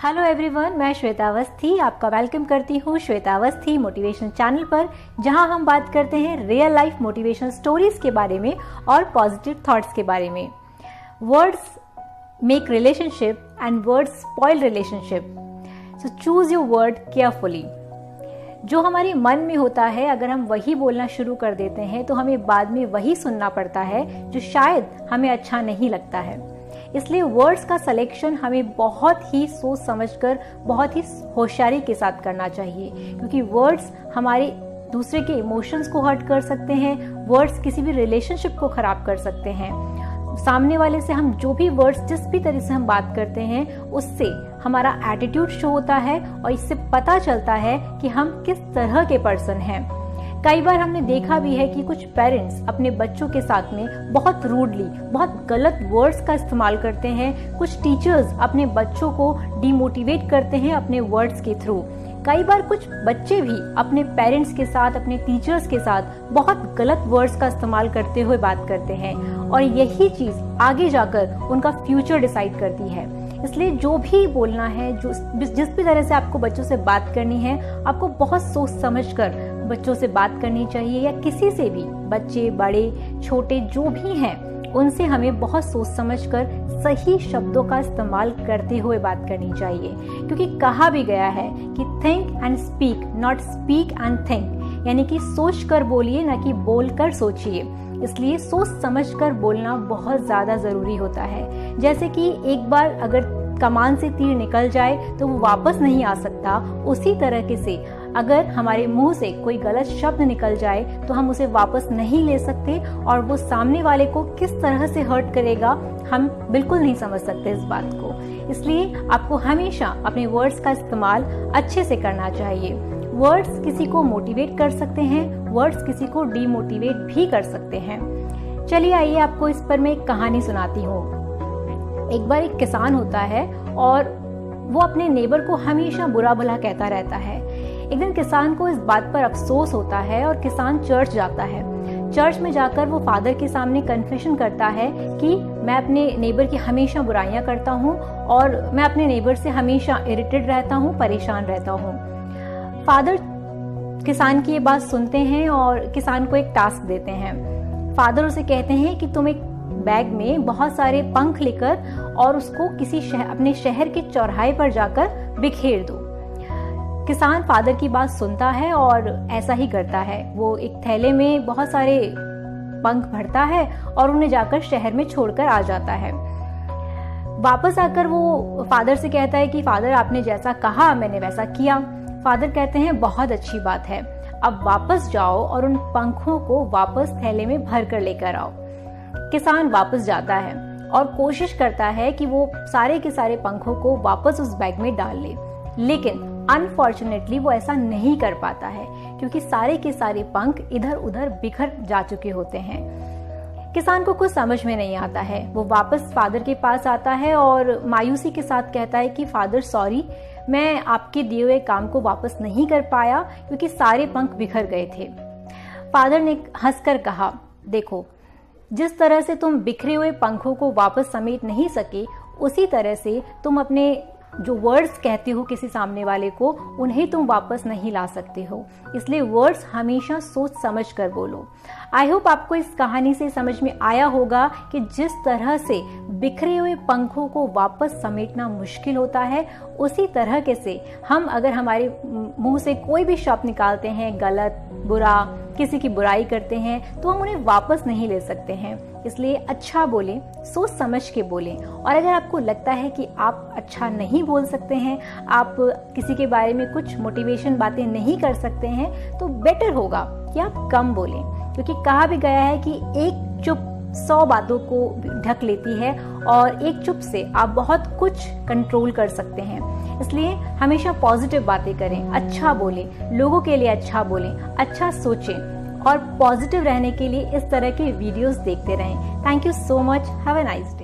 Hello everyone, मैं श्वेता अवस्थी आपका welcome करती हूँ श्वेता अवस्थी मोटिवेशन चैनल पर, जहाँ हम बात करते हैं रियल लाइफ मोटिवेशन स्टोरीज के बारे में और पॉजिटिव थॉट्स के बारे में। Words make relationship and words spoil relationship, so choose your word carefully. जो हमारे मन में होता है, अगर हम वही बोलना शुरू कर देते हैं तो हमें बाद में वही सुनना पड़ता है जो शायद हमें अच्छा नहीं लगता है। इसलिए वर्ड्स का सिलेक्शन हमें बहुत ही सोच समझकर, बहुत ही होशियारी के साथ करना चाहिए, क्योंकि वर्ड्स हमारे दूसरे के इमोशंस को हर्ट कर सकते हैं। वर्ड्स किसी भी रिलेशनशिप को खराब कर सकते हैं। सामने वाले से हम जो भी वर्ड्स, जिस भी तरह से हम बात करते हैं, उससे हमारा एटीट्यूड शो होता है और इससे पता चलता है कि हम किस तरह के पर्सन हैं। कई बार हमने देखा भी है कि कुछ पेरेंट्स अपने बच्चों के साथ में बहुत रूडली, बहुत गलत वर्ड्स का इस्तेमाल करते हैं। कुछ टीचर्स अपने बच्चों को डिमोटिवेट करते हैं अपने वर्ड्स के थ्रू। कई बार कुछ बच्चे भी अपने पेरेंट्स के साथ, अपने टीचर्स के साथ बहुत गलत वर्ड्स का इस्तेमाल करते हुए बात करते हैं, और यही चीज आगे जाकर उनका फ्यूचर डिसाइड करती है। इसलिए जो भी बोलना है, जिस भी तरह से आपको बच्चों से बात करनी है, आपको बहुत सोच समझकर बच्चों से बात करनी चाहिए, या किसी से भी, बच्चे बड़े छोटे जो भी हैं, उनसे हमें बहुत सोच समझकर सही शब्दों का इस्तेमाल करते हुए बात करनी चाहिए। क्योंकि कहा भी गया है कि think and speak, not speak and think, यानी कि सोच कर बोलिए, ना कि बोल कर सोचिए। इसलिए सोच समझकर बोलना बहुत ज्यादा जरूरी होता है। जैसे कि एक बार अगर कमान से तीर निकल जाए तो वो वापस नहीं आ सकता, उसी तरीके से अगर हमारे मुंह से कोई गलत शब्द निकल जाए तो हम उसे वापस नहीं ले सकते, और वो सामने वाले को किस तरह से हर्ट करेगा हम बिल्कुल नहीं समझ सकते इस बात को। इसलिए आपको हमेशा अपने वर्ड्स का इस्तेमाल अच्छे से करना चाहिए। वर्ड्स किसी को मोटिवेट कर सकते हैं, वर्ड्स किसी को डीमोटिवेट भी कर सकते हैं। चलिए आइए आपको इस पर मैं एक कहानी सुनाती हूँ। एक बार एक किसान होता है और वो अपने नेबर को हमेशा बुरा भला कहता रहता है। एक दिन किसान को इस बात पर अफसोस होता है और किसान चर्च जाता है। चर्च में जाकर वो फादर के सामने कन्फेशन करता है कि मैं अपने नेबर की हमेशा बुराइयां करता हूँ और मैं अपने नेबर से हमेशा इरिटेट रहता हूँ, परेशान रहता हूँ। फादर किसान की ये बात सुनते हैं और किसान को एक टास्क देते हैं। फादर उसे कहते हैं कि तुम एक बैग में बहुत सारे पंख लेकर और उसको किसी अपने शहर के चौराहे पर जाकर बिखेर दो। किसान फादर की बात सुनता है और ऐसा ही करता है। वो एक थैले में बहुत सारे पंख भरता है और उन्हें जाकर शहर में छोड़कर आ जाता है। वापस आकर वो फादर से कहता है कि फादर, आपने जैसा कहा मैंने वैसा किया। फादर कहते हैं बहुत अच्छी बात है, अब वापस जाओ और उन पंखों को वापस थैले में भर कर लेकर आओ। किसान वापस जाता है और कोशिश करता है कि वो सारे के सारे पंखों को वापस उस बैग में डाल ले, लेकिन अनफॉर्चुनेटली वो ऐसा नहीं कर पाता है, क्योंकि सारे के सारे पंख इधर उधर बिखर जा चुके होते हैं। किसान को कुछ समझ में नहीं आता है। वो वापस फादर के पास आता है और मायूसी के साथ कहता है कि फादर सॉरी, मैं आपके दिए हुए काम को वापस नहीं कर पाया क्योंकि सारे पंख बिखर गए थे। फादर ने हंसकर कहा, देखो, जिस तरह से तुम बिखरे हुए पंखों को वापस समेट नहीं सके, उसी तरह से तुम अपने जो वर्ड्स कहते हो किसी सामने वाले को, उन्हें तुम वापस नहीं ला सकते हो। इसलिए वर्ड्स हमेशा सोच समझ कर बोलो। आई होप आपको इस कहानी से समझ में आया होगा कि जिस तरह से बिखरे हुए पंखों को वापस समेटना मुश्किल होता है, उसी तरह के से हम अगर हमारे मुंह से कोई भी शब्द निकालते हैं, गलत, बुरा, किसी की बुराई करते हैं, तो हम उन्हें वापस नहीं ले सकते हैं। इसलिए अच्छा बोलें, सोच समझ के बोलें। और अगर आपको लगता है कि आप अच्छा नहीं बोल सकते हैं, आप किसी के बारे में कुछ मोटिवेशन बातें नहीं कर सकते हैं, तो बेटर होगा कि आप कम बोलें, क्योंकि कहा भी गया है कि एक चुप 100 बातों को ढक लेती है, और एक चुप से आप बहुत कुछ कंट्रोल कर सकते हैं। इसलिए हमेशा पॉजिटिव बातें करें, अच्छा बोलें, लोगों के लिए अच्छा बोलें, अच्छा सोचें, और पॉजिटिव रहने के लिए इस तरह के वीडियोस देखते रहें। Thank you so much. Have a nice day.